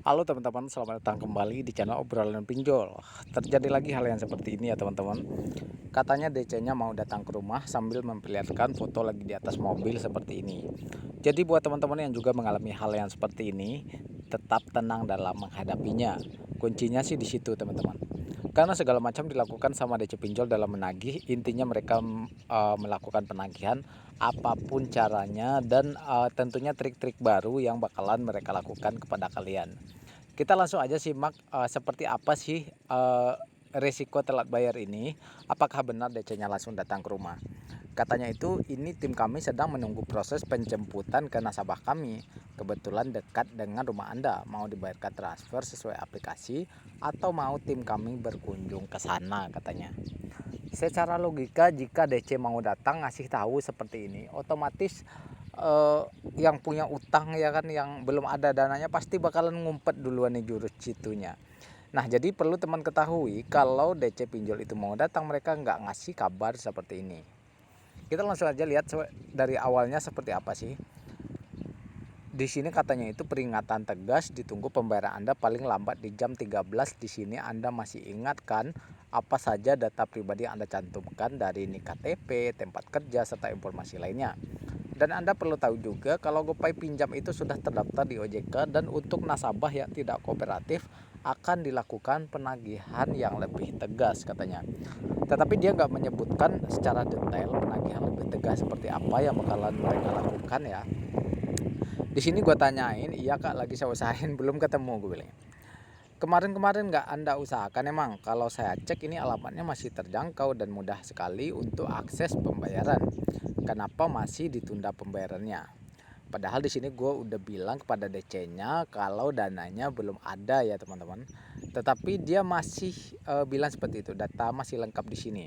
Halo teman-teman, selamat datang kembali di channel obrolan pinjol. Terjadi lagi hal yang seperti ini ya teman-teman. Katanya DC-nya mau datang ke rumah sambil memperlihatkan foto lagi di atas mobil seperti ini. Jadi buat teman-teman yang juga mengalami hal yang seperti ini, tetap tenang dalam menghadapinya. Kuncinya sih di situ teman-teman. Karena segala macam dilakukan sama DC pinjol dalam menagih, intinya mereka melakukan penagihan apapun caranya dan tentunya trik-trik baru yang bakalan mereka lakukan kepada kalian. Kita langsung aja simak, seperti apa sih, resiko telat bayar ini, apakah benar DC-nya langsung datang ke rumah. Katanya itu, "Ini tim kami sedang menunggu proses penjemputan ke nasabah kami. Kebetulan dekat dengan rumah Anda. Mau dibayarkan transfer sesuai aplikasi atau mau tim kami berkunjung ke sana," katanya. Secara logika jika DC mau datang ngasih tahu seperti ini, otomatis eee, yang punya utang ya kan, yang belum ada dananya pasti bakalan ngumpet duluan nih jurus situnya. Nah, jadi perlu teman ketahui kalau DC pinjol itu mau datang mereka nggak ngasih kabar seperti ini. Kita langsung aja lihat dari awalnya seperti apa sih. Di sini katanya itu peringatan tegas, ditunggu pembayaran Anda paling lambat di jam 13. Di sini Anda masih ingatkan apa saja data pribadi yang Anda cantumkan dari NIK KTP, tempat kerja, serta informasi lainnya. Dan Anda perlu tahu juga kalau GoPay pinjam itu sudah terdaftar di OJK dan untuk nasabah yang tidak kooperatif akan dilakukan penagihan yang lebih tegas katanya. Tetapi dia nggak menyebutkan secara detail penagihan lebih tegas seperti apa yang bakalan mereka lakukan ya. Di sini gue tanyain, "Iya kak, lagi saya usahain, belum ketemu," gue bilang. "Kemarin-kemarin nggak Anda usahakan emang? Kalau saya cek ini alamatnya masih terjangkau dan mudah sekali untuk akses pembayaran. Kenapa masih ditunda pembayarannya?" Padahal di sini gue udah bilang kepada DC-nya kalau dananya belum ada ya teman-teman. Tetapi dia masih bilang seperti itu, "Data masih lengkap di sini.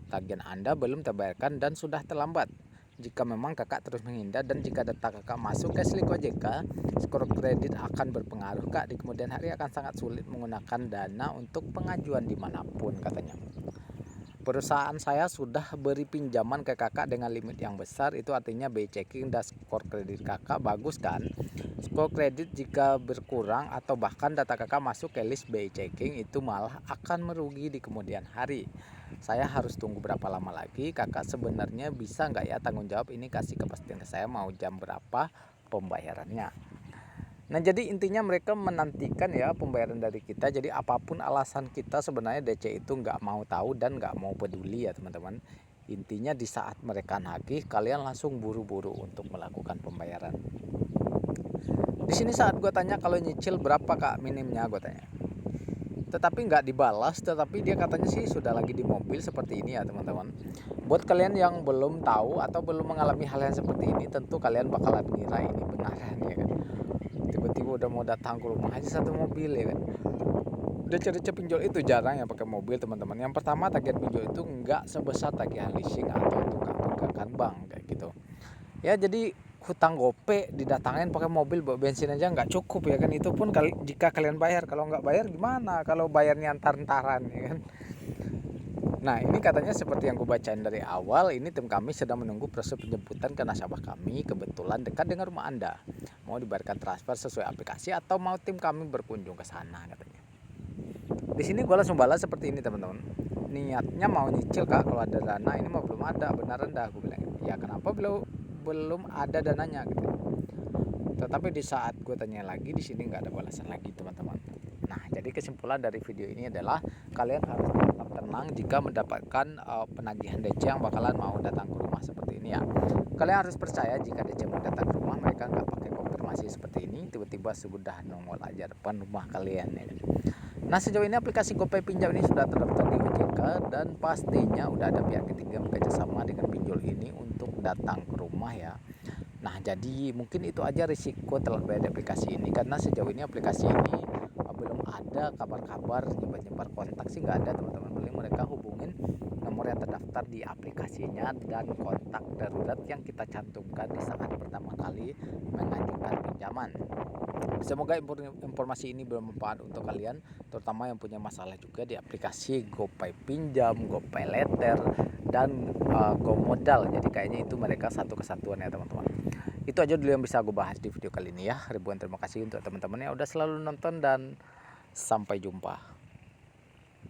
Tagihan Anda belum terbayarkan dan sudah terlambat. Jika memang kakak terus menghindar dan jika data kakak masuk ke slik OJK, skor kredit akan berpengaruh kak. Di kemudian hari akan sangat sulit menggunakan dana untuk pengajuan dimanapun," katanya. "Perusahaan saya sudah beri pinjaman ke kakak dengan limit yang besar, itu artinya BI checking dan skor kredit kakak bagus kan? Skor kredit jika berkurang atau bahkan data kakak masuk ke list BI checking itu malah akan merugi di kemudian hari. Saya harus tunggu berapa lama lagi? Kakak sebenarnya bisa nggak ya tanggung jawab ini, kasih kepastian ke saya mau jam berapa pembayarannya." Nah, jadi intinya mereka menantikan ya pembayaran dari kita. Jadi apapun alasan kita sebenarnya DC itu nggak mau tahu dan nggak mau peduli ya teman-teman. Intinya di saat mereka nagih, kalian langsung buru-buru untuk melakukan pembayaran. Di sini saat gue tanya kalau nyicil berapa kak minimnya, gue tanya. Tetapi nggak dibalas, tetapi dia katanya sih sudah lagi di mobil seperti ini ya teman-teman. Buat kalian yang belum tahu atau belum mengalami hal yang seperti ini, tentu kalian bakalan ngira ini benaran ya kan. Tiba-tiba udah mau datang ke rumah aja satu mobil ya kan. DC pinjol itu jarang yang pakai mobil teman-teman. Yang pertama, tagihan pinjol itu nggak sebesar tagihan leasing atau tunggakan bank kayak gitu. Ya jadi hutang gope didatangin pakai mobil bawa bensin aja nggak cukup ya kan. Itu pun jika kalian bayar. Kalau nggak bayar gimana? Kalau bayarnya antar-antaran ya kan. Nah, ini katanya seperti yang gue bacain dari awal, ini tim kami sedang menunggu proses penjemputan ke nasabah kami, kebetulan dekat dengan rumah Anda. Mau dibayarkan transfer sesuai aplikasi atau mau tim kami berkunjung ke sana katanya. Di sini gue langsung balas seperti ini teman-teman. "Niatnya mau nyicil kak, kalau ada dana ini mah belum ada, beneran dah," gue bilang. "Ya kenapa belum ada dananya," gitu. Tetapi di saat gue tanya lagi, di sini nggak ada balasan lagi teman-teman. Nah, jadi kesimpulan dari video ini adalah kalian harus tetap tenang jika mendapatkan penagihan DC yang bakalan mau datang ke rumah seperti ini ya. Kalian harus percaya jika DC mau datang ke rumah, mereka nggak pakai konfirmasi seperti ini, tiba-tiba sudah nongol aja depan rumah kalian ya. Nah, sejauh ini aplikasi GoPay Pinjam ini sudah terdaftar di OJK dan pastinya udah ada pihak ketiga bekerja sama dengan pinjol ini untuk datang ke rumah ya. Nah, jadi mungkin itu aja risiko telat bayar di aplikasi ini, karena sejauh ini aplikasi ini belum ada kabar-kabar nyebar-nyebar kontak sih, nggak ada teman-teman. Paling mereka hubungin nomor yang terdaftar di aplikasinya dan kontak darurat yang kita cantumkan di saat pertama kali mengajukan pinjaman. Semoga informasi ini bermanfaat untuk kalian, terutama yang punya masalah juga di aplikasi GoPay Pinjam, GoPay Letter, dan Go Modal. Jadi kayaknya itu mereka satu kesatuan ya teman-teman. Itu aja dulu yang bisa gue bahas di video kali ini ya. Ribuan terima kasih untuk teman-teman yang udah selalu nonton dan sampai jumpa.